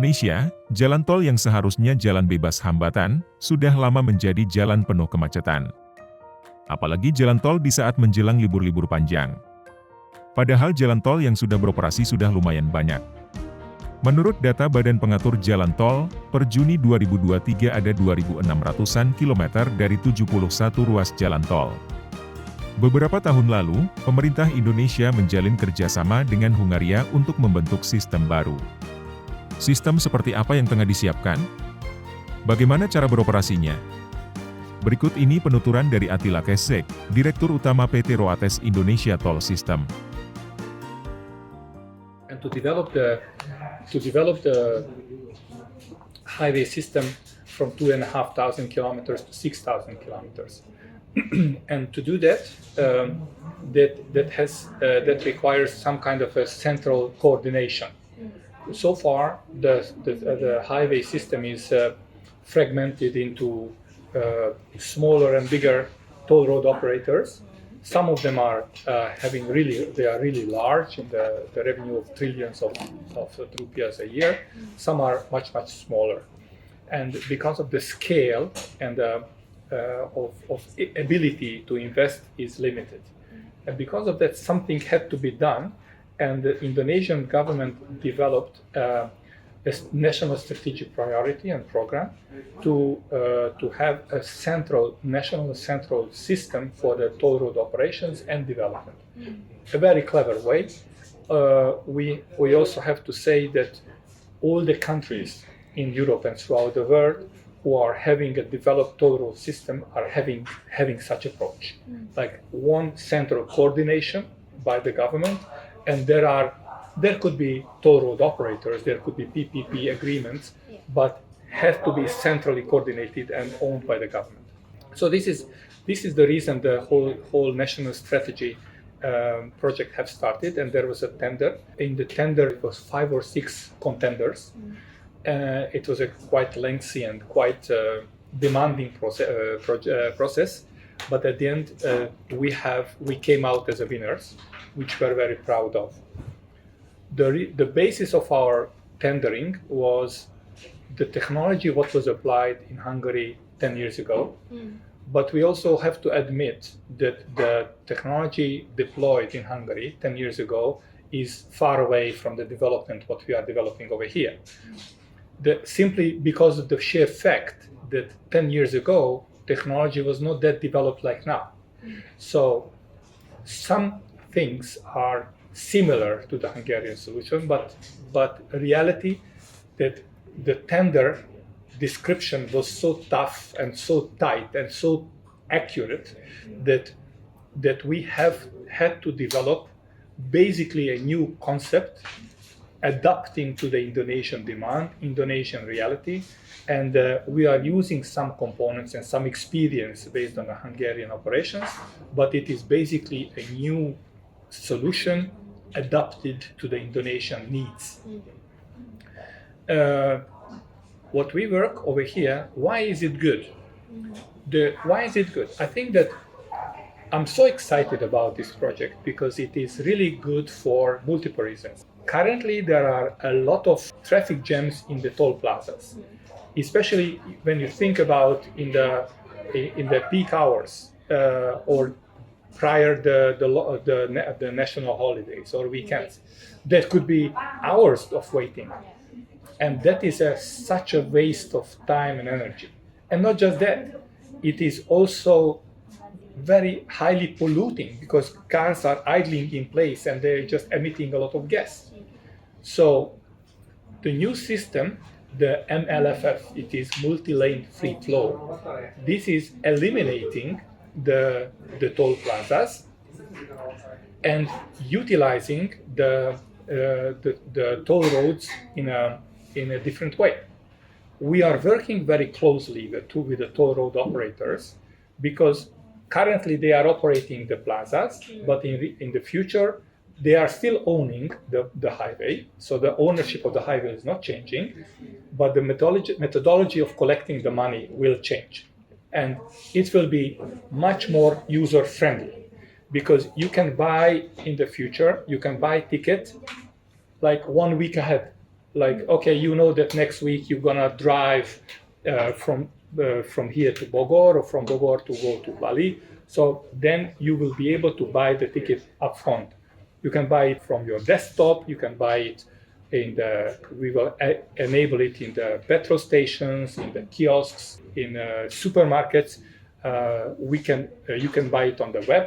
Indonesia, jalan tol yang seharusnya jalan bebas hambatan, sudah lama menjadi jalan penuh kemacetan. Apalagi jalan tol di saat menjelang libur-libur panjang. Padahal jalan tol yang sudah beroperasi sudah lumayan banyak. Menurut data Badan Pengatur Jalan Tol, per Juni 2023 ada 2.600-an kilometer dari 71 ruas jalan tol. Beberapa tahun lalu, Pemerintah Indonesia menjalin kerjasama dengan Hungaria untuk membentuk sistem baru. Sistem seperti apa yang tengah disiapkan? Bagaimana cara beroperasinya? Berikut ini penuturan dari Attila Kesek, Direktur Utama PT Roates Indonesia Tol System. And to develop the highway system from 2,500 kilometers to 6,000 kilometers. And to do that, that requires some kind of a central coordination. So far, the highway system is fragmented into smaller and bigger toll road operators. Some of them are they are really large in the revenue of trillions of rupiahs a year. Some are much smaller, and because of the scale and of ability to invest is limited, and because of that, something had to be done. And the Indonesian government developed a national strategic priority and program to have a national central system for the toll road operations and development. A very clever way. We also have to say that all the countries in Europe and throughout the world who are having a developed toll road system are having such approach, like one central coordination by the government. And there could be toll road operators, there could be PPP agreements, but have to be centrally coordinated and owned by the government. So this is the reason the whole national strategy project have started, and there was a tender. In the tender, it was 5 or 6 contenders. It was a quite lengthy and quite demanding process, but at the end we came out as a winners, which we're very proud of. The basis of our tendering was the technology what was applied in Hungary 10 years ago, but we also have to admit that the technology deployed in Hungary 10 years ago is far away from the development what we are developing over here. Simply because of the sheer fact that 10 years ago technology was not that developed like now. So some things are similar to the Hungarian solution, but reality that the tender description was so tough and so tight and so accurate that we have had to develop basically a new concept adapting to the Indonesian demand, Indonesian reality, and we are using some components and some experience based on the Hungarian operations, but it is basically a new solution adapted to the Indonesian needs. What we work over here, why is it good? Why is it good? I think that I'm so excited about this project because it is really good for multiple reasons. Currently, there are a lot of traffic jams in the toll plazas, especially when you think about in the peak hours or prior the national holidays or weekends. There could be hours of waiting, and that is such a waste of time and energy. And not just that, it is also very highly polluting because cars are idling in place and they're just emitting a lot of gas. So the new system, the MLFF, it is multi-lane free flow. This is eliminating the toll plazas and utilizing the toll roads in a different way. We are working very closely with the toll road operators because currently they are operating the plazas, but in the future they are still owning the highway. So the ownership of the highway is not changing, but the methodology of collecting the money will change. And it will be much more user-friendly because you can buy in the future, you can buy ticket like 1 week ahead. Like, okay, you know that next week you're gonna drive from here to Bogor, or from Bogor to go to Bali. So then you will be able to buy the ticket upfront. You can buy it from your desktop. You can buy it we will enable it in the petrol stations, in the kiosks, in supermarkets. You can buy it on the web,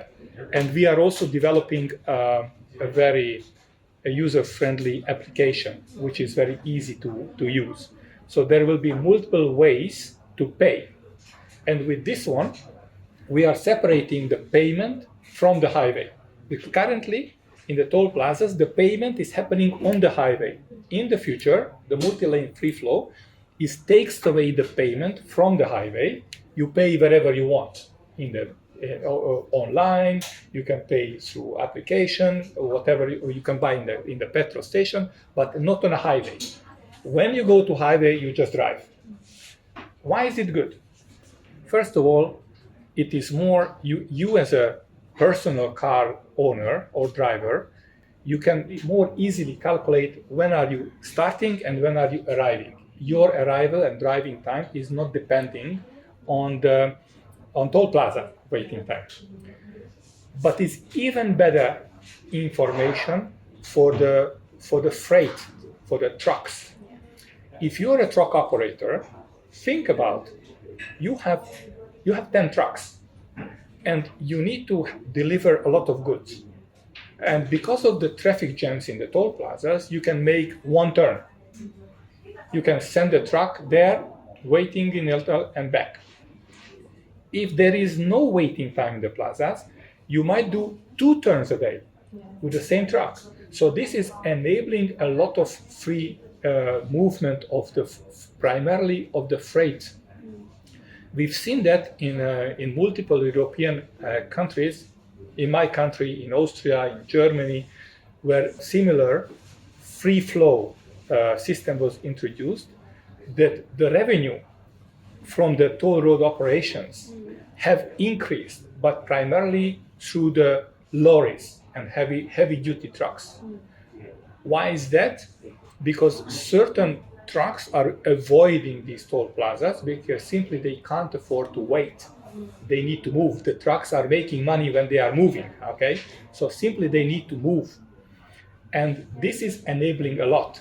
and we are also developing a very user-friendly application, which is very easy to use. So there will be multiple ways to pay, and with this one, we are separating the payment from the highway. Because currently, in the toll plazas, the payment is happening on the highway. In the future, the multi-lane free flow takes away the payment from the highway. You pay wherever you want, in the online. You can pay through application, or whatever you can buy in the petrol station, but not on a highway. When you go to highway, you just drive. Why is it good? First of all, it is more you as a personal car owner or driver, you can more easily calculate when are you starting and when are you arriving. Your arrival and driving time is not depending on toll plaza waiting time. But it's even better information for the freight, for the trucks. If you're a truck operator, think about you have 10 trucks, and you need to deliver a lot of goods. And because of the traffic jams in the toll plazas, you can make one turn. You can send a truck there, waiting in Eltal and back. If there is no waiting time in the plazas, you might do 2 turns a day with the same truck. So this is enabling a lot of free movement of primarily of the freight. We've seen that in multiple European countries, in my country, in Austria, in Germany, where similar free flow system was introduced, that the revenue from the toll road operations have increased, but primarily through the lorries and heavy duty trucks. Why is that? Because certain trucks are avoiding these toll plazas because simply they can't afford to wait. They need to move. The trucks are making money when they are moving, okay? So simply they need to move. And this is enabling a lot.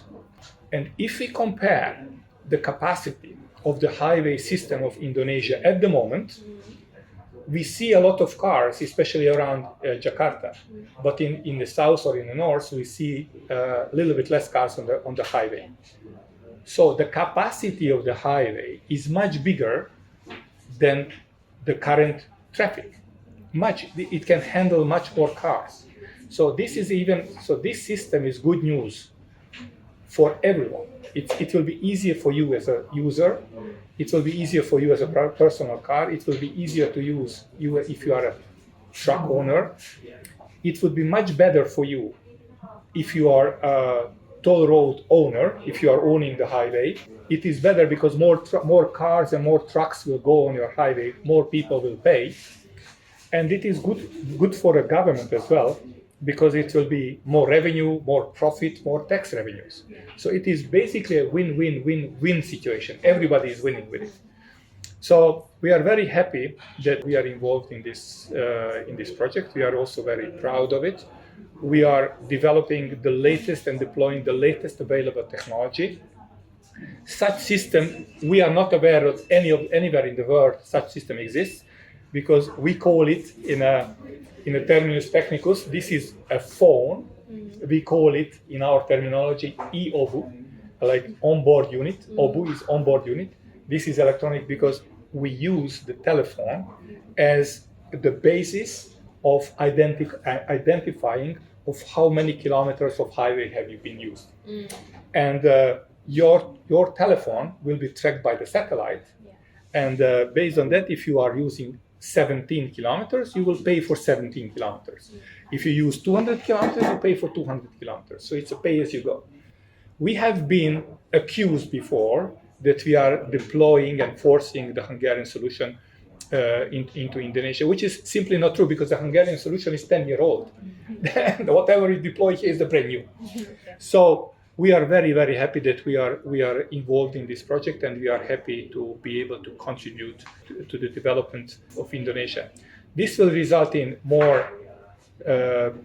And if we compare the capacity of the highway system of Indonesia at the moment, we see a lot of cars, especially around Jakarta. But in the south or in the north, we see a little bit less cars on the highway. So the capacity of the highway is much bigger than the current traffic. It can handle much more cars. So this system is good news for everyone. It will be easier for you as a user. It will be easier for you as a personal car. It will be easier to use if you are a truck owner. It would be much better for you if you are a toll road owner, if you are owning the highway. It is better because more cars and more trucks will go on your highway, more people will pay. And it is good for the government as well, because it will be more revenue, more profit, more tax revenues. So it is basically a win-win-win-win situation. Everybody is winning with it. So we are very happy that we are involved in this project. We are also very proud of it. We are developing the latest and deploying the latest available technology. Such system, we are not aware of anywhere in the world such system exists, because we call it in a terminus technicus, this is a phone. We call it in our terminology e-OBU, like onboard unit. OBU is onboard unit. This is electronic because we use the telephone as the basis of identifying of how many kilometers of highway have you been used. And your telephone will be tracked by the satellite. And based on that, if you are using 17 kilometers, you will pay for 17 kilometers. If you use 200 kilometers, you pay for 200 kilometers. So it's a pay as you go. We have been accused before that we are deploying and forcing the Hungarian solution into Indonesia, which is simply not true, because the Hungarian solution is 10-year-old. And whatever you deploy here is the brand new. So we are very, very happy that we are involved in this project, and we are happy to be able to contribute to the development of Indonesia. This will result in more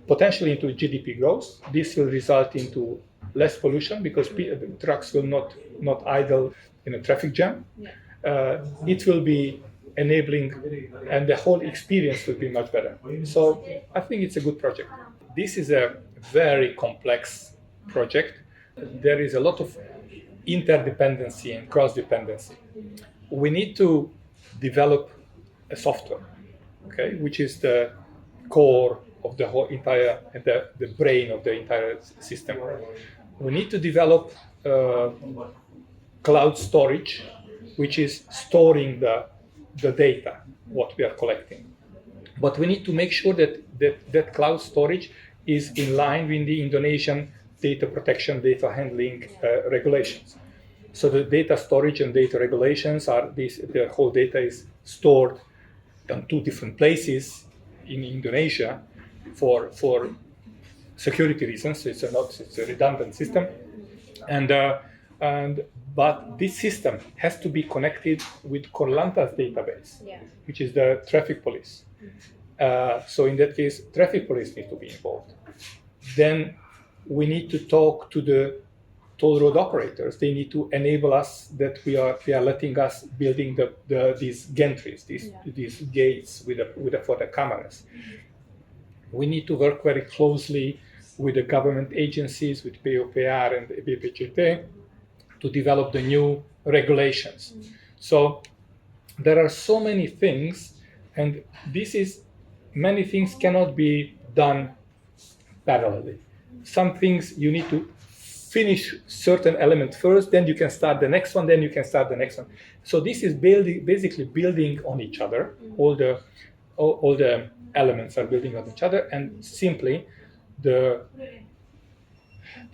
potentially into GDP growth. This will result into less pollution because trucks will not idle in a traffic jam. It will be enabling, and the whole experience will be much better. So I think it's a good project. This is a very complex project. There is a lot of interdependency and cross-dependency. We need to develop a software, okay, which is the core of the whole entire, the brain of the entire system. We need to develop cloud storage, which is storing the data, what we are collecting. But we need to make sure that cloud storage is in line with the Indonesian data protection, data handling regulations. So the data storage and data regulations are the whole data is stored in 2 different places in Indonesia for security reasons. It's a redundant system, but this system has to be connected with Korlantas database, which is the traffic police. So in that case, traffic police need to be involved. Then we need to talk to the toll road operators. They need to enable us that they are letting us building these gantries, these gates for the cameras. We need to work very closely with the government agencies, with POPR and BPJT, to develop the new regulations. So there are so many things, and many things cannot be done parallelly. Some things you need to finish certain element first, then you can start the next one, then you can start the next one. So this is basically building on each other. All the elements are building on each other, and simply there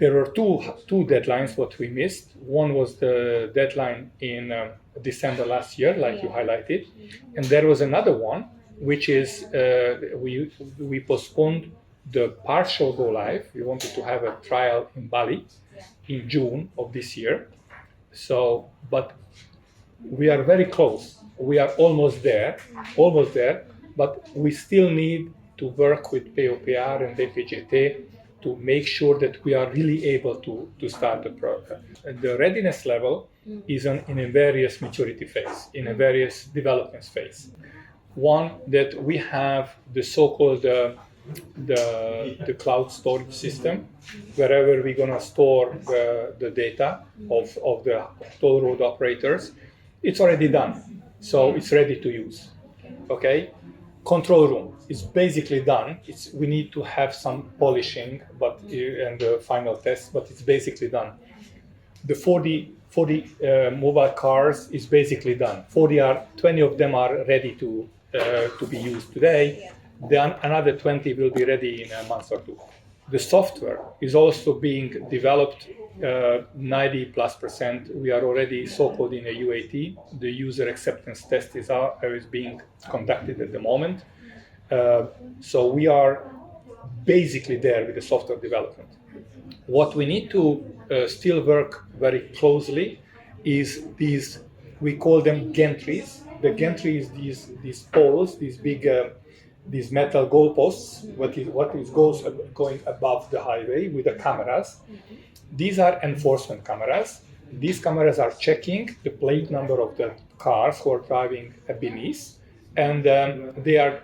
were two deadlines what we missed. One was the deadline in December last year, like you highlighted, and there was another one which is we postponed the partial go live. We wanted to have a trial in Bali in June of this year. So, but we are very close. We are almost there, but we still need to work with POPR and BPJT to make sure that we are really able to start the program. The readiness level is in a various maturity phase, in a various development phase. One, that we have the so-called the cloud storage system, wherever we're gonna store the data of the toll road operators. It's already done, so it's ready to use. Okay, control room is basically done. We need to have some polishing, and the final test, but it's basically done. The 40 mobile cars is basically done. 20 of them are ready to be used today. Then another 20 will be ready in a month or 2. The software is also being developed 90+%. We are already so-called in a UAT. The user acceptance test is being conducted at the moment. So we are basically there with the software development. What we need to still work very closely is these, we call them gantries. The gantry is these poles, these big these metal goalposts, what is going above the highway with the cameras. These are enforcement cameras. These cameras are checking the plate number of the cars who are driving beneath, and they are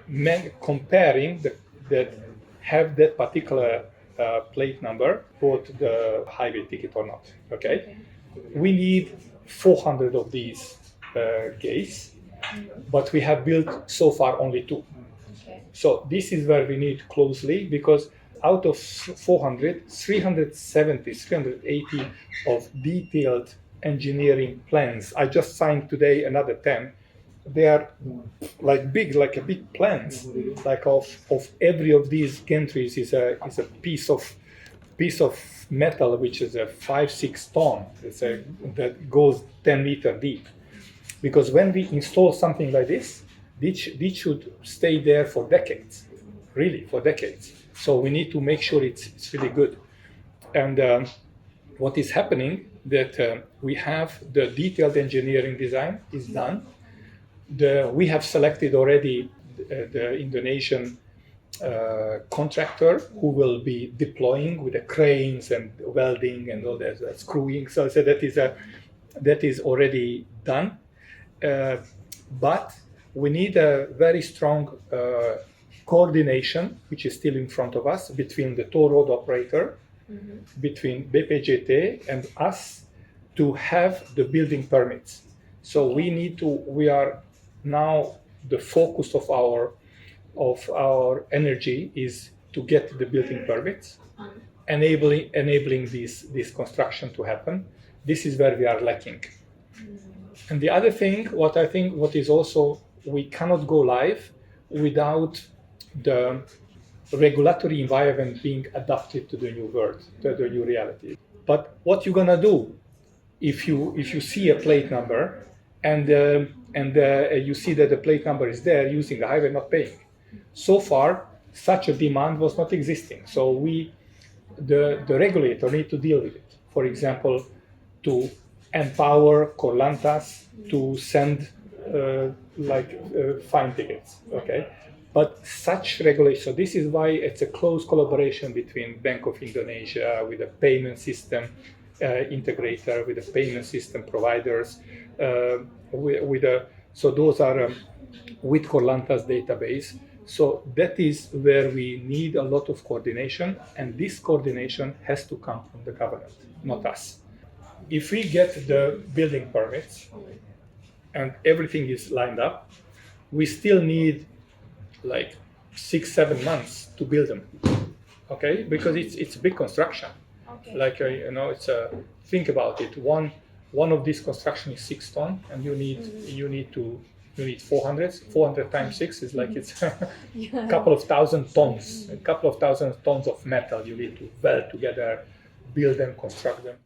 comparing that have that particular plate number bought the highway ticket or not. Okay, we need 400 of these gates, but we have built so far only 2. So this is where we need closely, because out of 400, 380 of detailed engineering plans. I just signed today another 10. They are like big plans, like of every of these gantries is a piece of metal which is a 5-6 ton. That goes 10 meter deep. Because when we install something like this should stay there for decades, really for decades. So we need to make sure it's really good. And what is happening that we have the detailed engineering design is done. We have selected already the Indonesian contractor who will be deploying with the cranes and welding and all that screwing. So that is already done. But we need a very strong coordination, which is still in front of us, between the toll road operator, between BPJT and us, to have the building permits. So we are now, the focus of our energy is to get the building permits, enabling this construction to happen. This is where we are lacking. And the other thing, what is also, we cannot go live without the regulatory environment being adapted to the new world, to the new reality. But what you're gonna do if you see a plate number and you see that the plate number is there, using the highway, not paying? So far, such a demand was not existing. So the regulator need to deal with it. For example, to empower Corlantas to send fine tickets. Okay. But such regulation, so this is why it's a close collaboration between Bank of Indonesia with a payment system integrator, with the payment system providers, so those are with Corlantas database. So that is where we need a lot of coordination, and this coordination has to come from the government, not us. If we get the building permits and everything is lined up, we still need like 6-7 months to build them, okay? Because it's a big construction. Okay. It's think about it. One of these construction is 6 tons, and you need 400 times 6 is like it's a couple of thousand tons. A couple of thousand tons of metal you need to weld together, build them, construct them.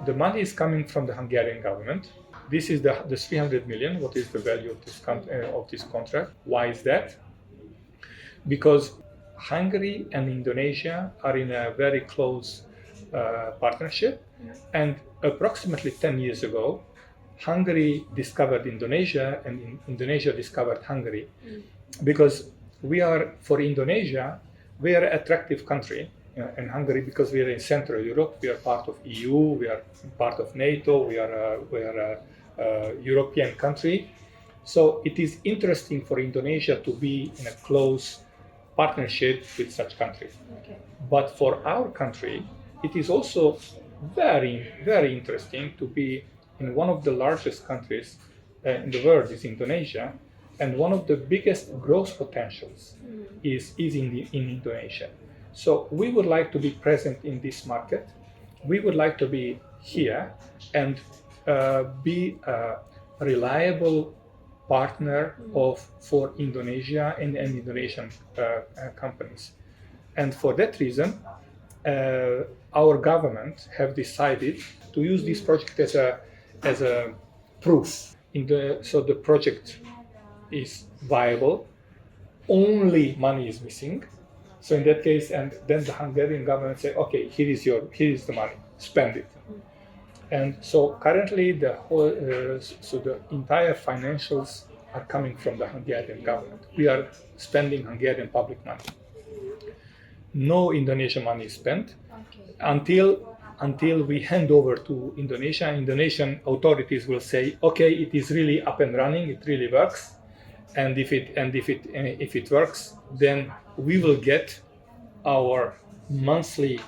The money is coming from the Hungarian government. This is the 300 million. What is the value of this contract? Why is that? Because Hungary and Indonesia are in a very close partnership, and approximately 10 years ago, Hungary discovered Indonesia, and Indonesia discovered Hungary. Because for Indonesia, we are an attractive country. In Hungary, because we are in Central Europe, we are part of EU, we are part of NATO, we are a European country. So it is interesting for Indonesia to be in a close partnership with such countries. Okay. But for our country, it is also very, very interesting to be in one of the largest countries in the world, is Indonesia, and one of the biggest growth potentials is in Indonesia. So we would like to be present in this market. We would like to be here and be a reliable partner for Indonesia and Indonesian companies. And for that reason, our government have decided to use this project as a proof. So the project is viable. Only money is missing. So in that case, and then the Hungarian government say, okay, here is the money, spend it. And so currently the entire financials are coming from the Hungarian government. We are spending Hungarian public money. No Indonesian money is spent until we hand over to Indonesia. Indonesian authorities will say, okay, it is really up and running, it really works. And if it works, then we will get our monthly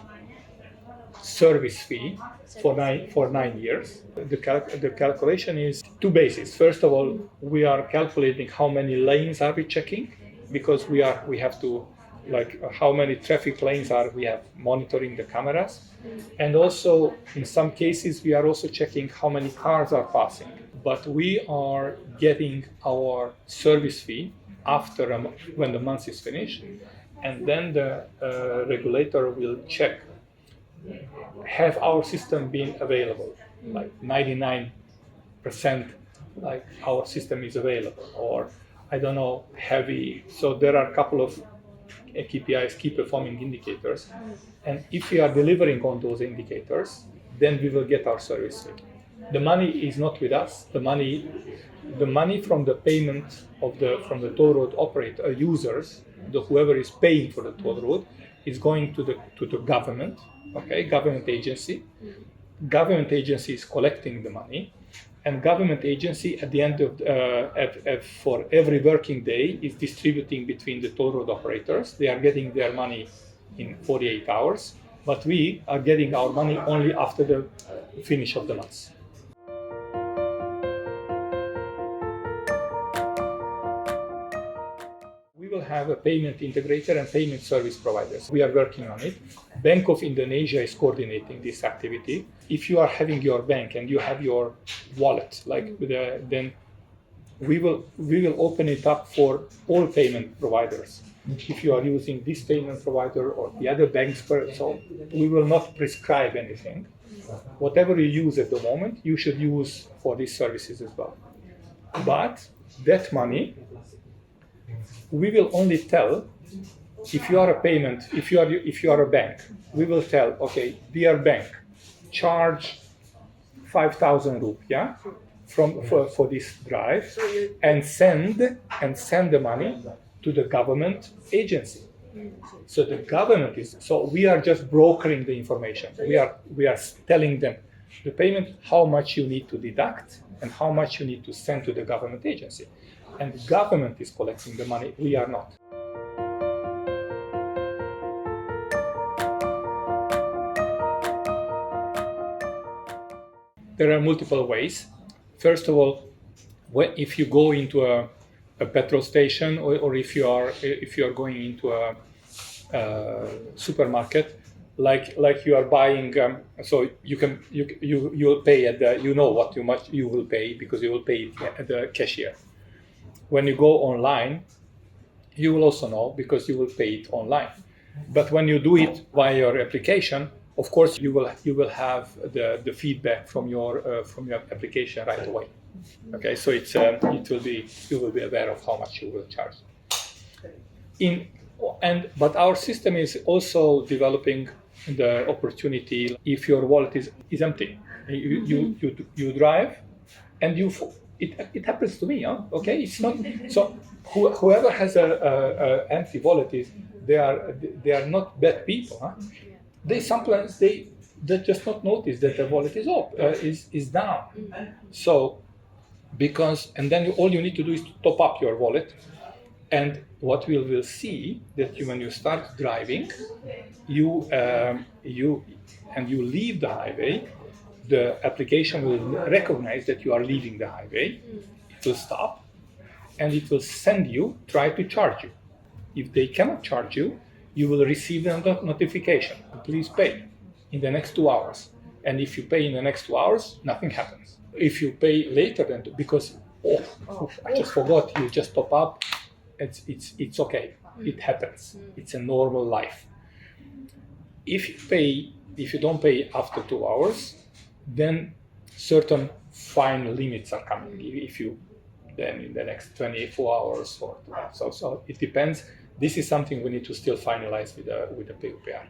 service fee for 9 years. The calculation is two bases. First of all, we are calculating how many lanes are we checking, because we have to, like, how many traffic lanes are we have monitoring the cameras, and also in some cases we are also checking how many cars are passing. But we are getting our service fee after when the month is finished, and then the regulator will check, have our system been available, like 99%, like our system is available, or I don't know, heavy. So there are a couple of KPIs, key performing indicators. And if we are delivering on those indicators, then we will get our service fee. The money is not with us. The money from the payment from the toll road operator users, whoever is paying for the toll road, is going to the government, government agency. Government agency is collecting the money, and government agency at the end of for every working day is distributing between the toll road operators. They are getting their money in 48 hours, but we are getting our money only after the finish of the month. We will have a payment integrator and payment service providers. We are working on it. Bank of Indonesia is coordinating this activity. If you are having your bank and you have your wallet, then we will open it up for all payment providers. If you are using this payment provider or the other banks, so we will not prescribe anything. Whatever you use at the moment, you should use for these services as well. But that money, we will only tell if you are a bank, we will tell, okay, dear bank, charge 5,000 rupiah for this drive and send the money to the government agency. So the government we are just brokering the information. We are telling them the payment, how much you need to deduct and how much you need to send to the government agency. And the government is collecting the money, we are not. There are multiple ways. First of all, if you go into a petrol station or if you are going into a supermarket, like you are buying, so you will pay what much you will pay because you will pay at the cashier. When you go online, you will also know because you will pay it online. But when you do it via your application, of course you will have the feedback from your application right away. Okay, so you will be aware of how much you will charge. But our system is also developing the opportunity if your wallet is empty. You drive and it happens to me, huh? Okay, it's not so. Whoever has a empty wallet they are not bad people, huh? They sometimes they just not notice that the wallet is down. So and then all you need to do is to top up your wallet, and what we will see that when you start driving, you leave the highway. The application will recognize that you are leaving the highway. It will stop and it will try to charge you. If they cannot charge you, you will receive a notification. Please pay in the next 2 hours. And if you pay in the next 2 hours, nothing happens. If you pay later because I just forgot, you just top up, it's okay. It happens. It's a normal life. If you don't pay after 2 hours, then certain fine limits are coming. Then in the next 24 hours so it depends. This is something we need to still finalize with the PUPR.